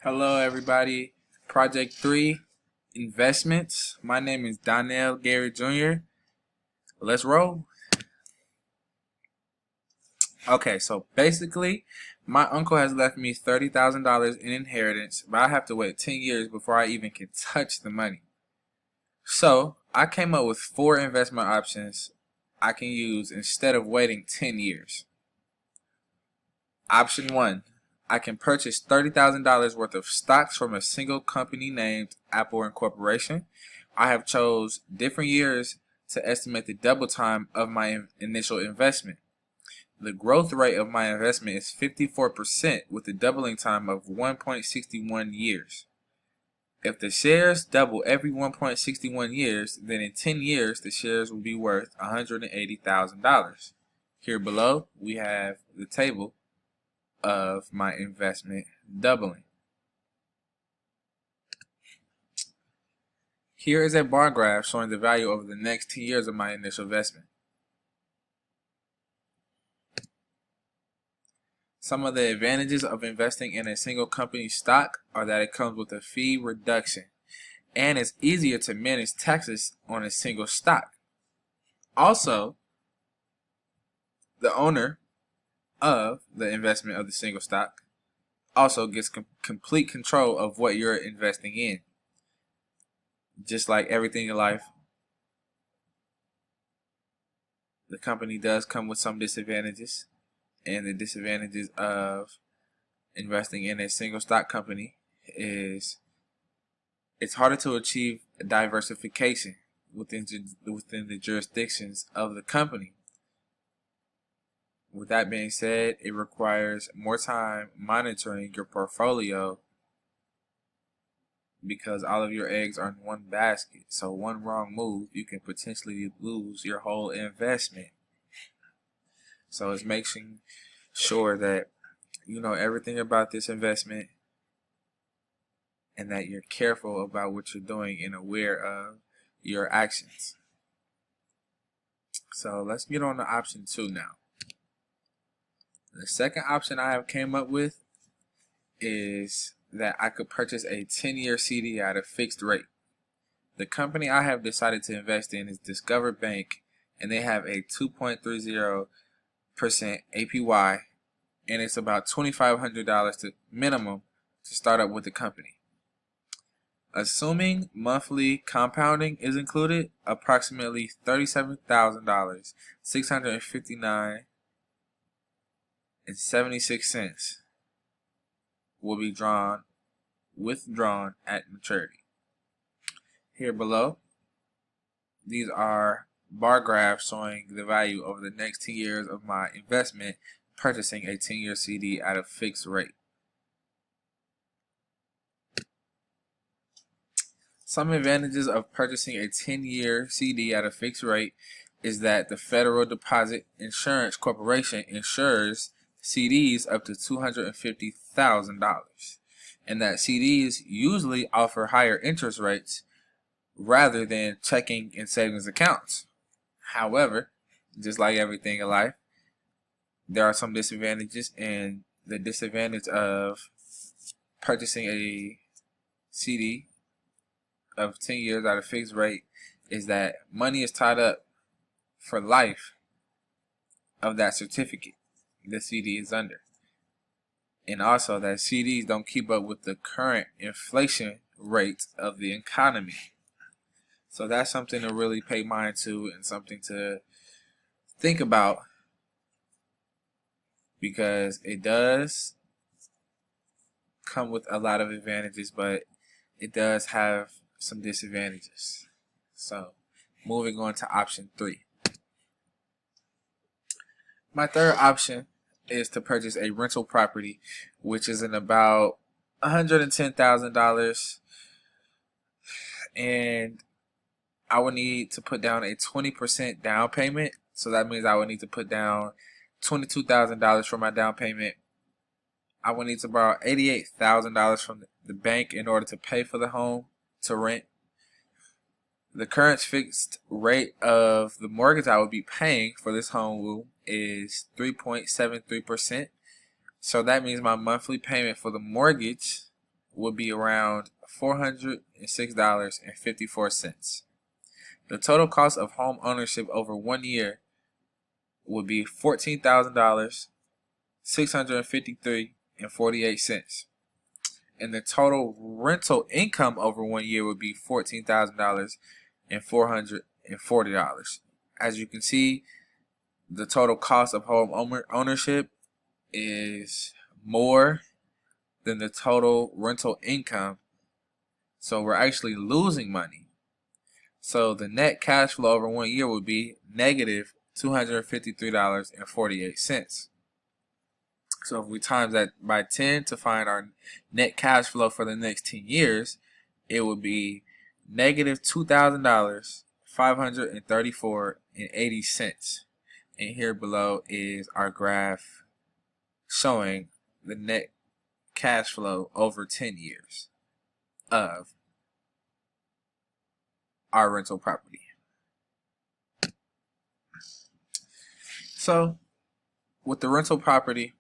Hello, everybody. Project 3 Investments. My name is Donnell Gary Jr. Let's roll. Okay, so basically, my uncle has left me $30,000 in inheritance, but I have to wait 10 years before I even can touch the money. So, I came up with 4 investment options I can use instead of waiting 10 years. Option 1. I can purchase $30,000 worth of stocks from a single company named Apple Incorporation. I have chose different years to estimate the double time of my initial investment. The growth rate of my investment is 54% with a doubling time of 1.61 years. If the shares double every 1.61 years, then in 10 years the shares will be worth $180,000. Here below we have the table of my investment doubling. Here is a bar graph showing the value over the next 10 years of my initial investment. Some of the advantages of investing in a single company stock are that it comes with a fee reduction and it's easier to manage taxes on a single stock. Also, the owner of the investment of the single stock also gets complete control of what you're investing in. Just like everything in life, the company does come with some disadvantages, and the disadvantages of investing in a single stock company is it's harder to achieve diversification within the jurisdictions of the company. With that being said, it requires more time monitoring your portfolio because all of your eggs are in one basket. So one wrong move, you can potentially lose your whole investment. So it's making sure that you know everything about this investment and that you're careful about what you're doing and aware of your actions. So let's get on to option 2 now. The second option I have came up with is that I could purchase a 10-year CD at a fixed rate. The company I have decided to invest in is Discover Bank, and they have a 2.30% APY, and it's about $2,500 to minimum to start up with the company. Assuming monthly compounding is included, approximately $37,000, $659.76 will be withdrawn at maturity. Here below, these are bar graphs showing the value over the next 10 years of my investment purchasing a 10-year CD at a fixed rate. Some advantages of purchasing a 10-year CD at a fixed rate is that the Federal Deposit Insurance Corporation insures CDs up to $250,000, and that CDs usually offer higher interest rates rather than checking and savings accounts. However, just like everything in life, there are some disadvantages, and the disadvantage of purchasing a CD of 10 years at a fixed rate is that money is tied up for life of that certificate the CD is under. And also that CDs don't keep up with the current inflation rate of the economy. So that's something to really pay mind to and something to think about, because it does come with a lot of advantages, but it does have some disadvantages. So moving on to option 3. My third option is to purchase a rental property, which is in about $110,000, and I would need to put down a 20% down payment. So that means I would need to put down $22,000 for my down payment. I would need to borrow $88,000 from the bank in order to pay for the home to rent. The current fixed rate of the mortgage I would be paying for this home is 3.73%. So that means my monthly payment for the mortgage would be around $406.54. The total cost of home ownership over 1 year would be $14,000, $653.48. And the total rental income over 1 year would be $14,000 and $440. As you can see, the total cost of home ownership is more than the total rental income. So we're actually losing money. So the net cash flow over 1 year would be negative $253.48. So if we times that by 10 to find our net cash flow for the next 10 years, it would be negative $2,000, $534.80. And here below is our graph showing the net cash flow over 10 years of our rental property. So with the rental property,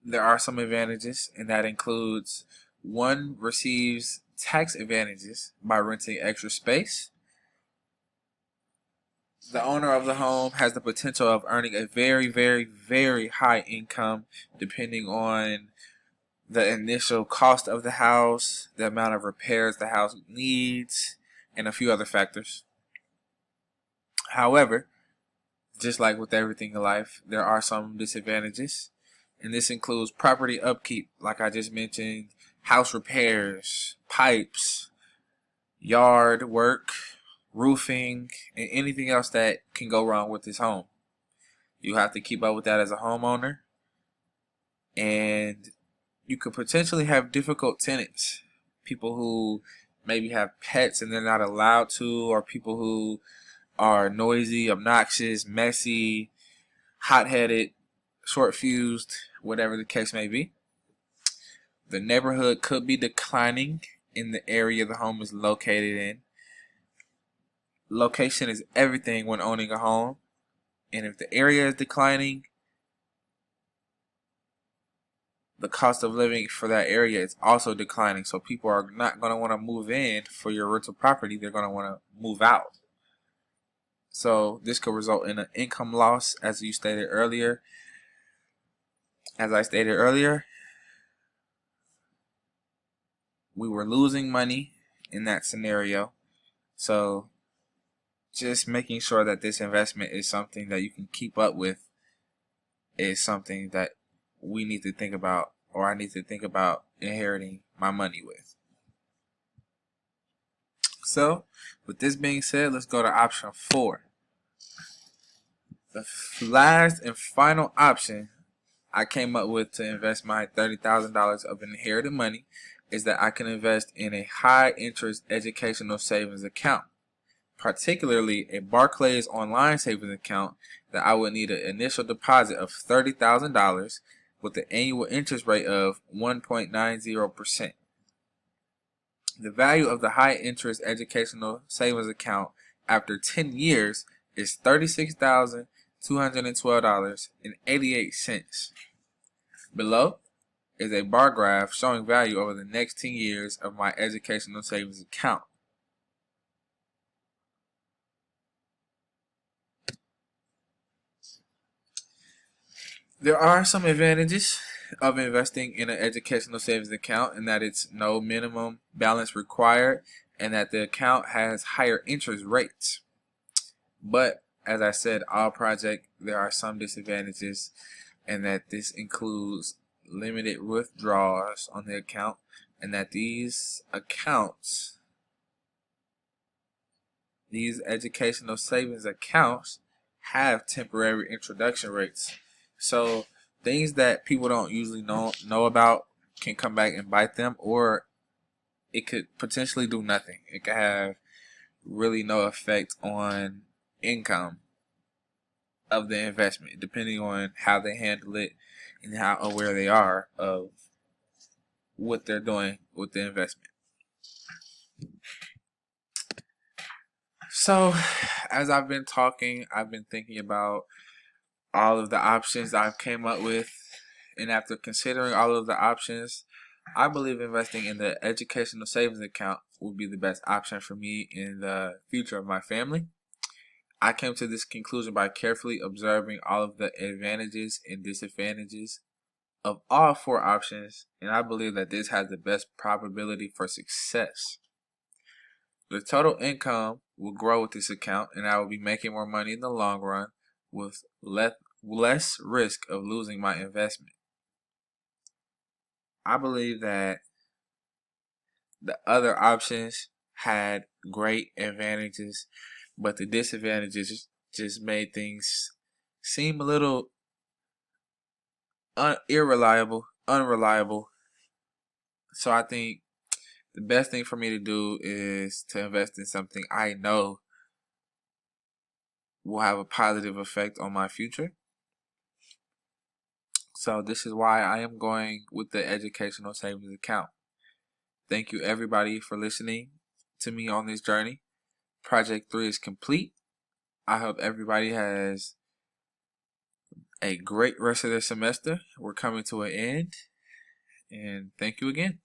there are some advantages, and that includes: one, receives tax advantages by renting extra space. The owner of the home has the potential of earning a very, very, very high income depending on the initial cost of the house, the amount of repairs the house needs, and a few other factors. However, just like with everything in life, there are some disadvantages. And this includes property upkeep, like I just mentioned, house repairs, pipes, yard work, roofing, and anything else that can go wrong with this home. You have to keep up with that as a homeowner. And you could potentially have difficult tenants, people who maybe have pets and they're not allowed to, or people who are noisy, obnoxious, messy, hot-headed, short-fused, whatever the case may be. The neighborhood could be declining in the area the home is located in. Location is everything when owning a home, and if the area is declining, the cost of living for that area is also declining. So people are not going to want to move in for your rental property. They're going to want to move out. So this could result in an income loss, as I stated earlier. We were losing money in that scenario. So just making sure that this investment is something that you can keep up with is something that we need to think about, or I need to think about inheriting my money with. So with this being said, let's go to option 4. The last and final option I came up with to invest my $30,000 of inherited money is that I can invest in a high interest educational savings account, particularly a Barclays online savings account that I would need an initial deposit of $30,000 with the annual interest rate of 1.90%. The value of the high interest educational savings account after 10 years is $36,212.88. Below is a bar graph showing value over the next 10 years of my educational savings account. There are some advantages of investing in an educational savings account, and that it's no minimum balance required, and that the account has higher interest rates. But as I said, there are some disadvantages, and that this includes limited withdrawals on the account, and that these educational savings accounts have temporary introduction rates. So things that people don't usually know about can come back and bite them, or it could potentially do nothing. It could have really no effect on income of the investment, depending on how they handle it and how aware they are of what they're doing with the investment. So as I've been talking, I've been thinking about all of the options I've came up with, and after considering all of the options, I believe investing in the educational savings account will be the best option for me in the future of my family. I came to this conclusion by carefully observing all of the advantages and disadvantages of all four options, and I believe that this has the best probability for success. The total income will grow with this account, and I will be making more money in the long run with less risk of losing my investment. I believe that the other options had great advantages, but the disadvantages just made things seem a little unreliable. So I think the best thing for me to do is to invest in something I know will have a positive effect on my future. So this is why I am going with the educational savings account. Thank you everybody for listening to me on this journey. Project 3 is complete. I hope everybody has a great rest of their semester. We're coming to an end, and thank you again.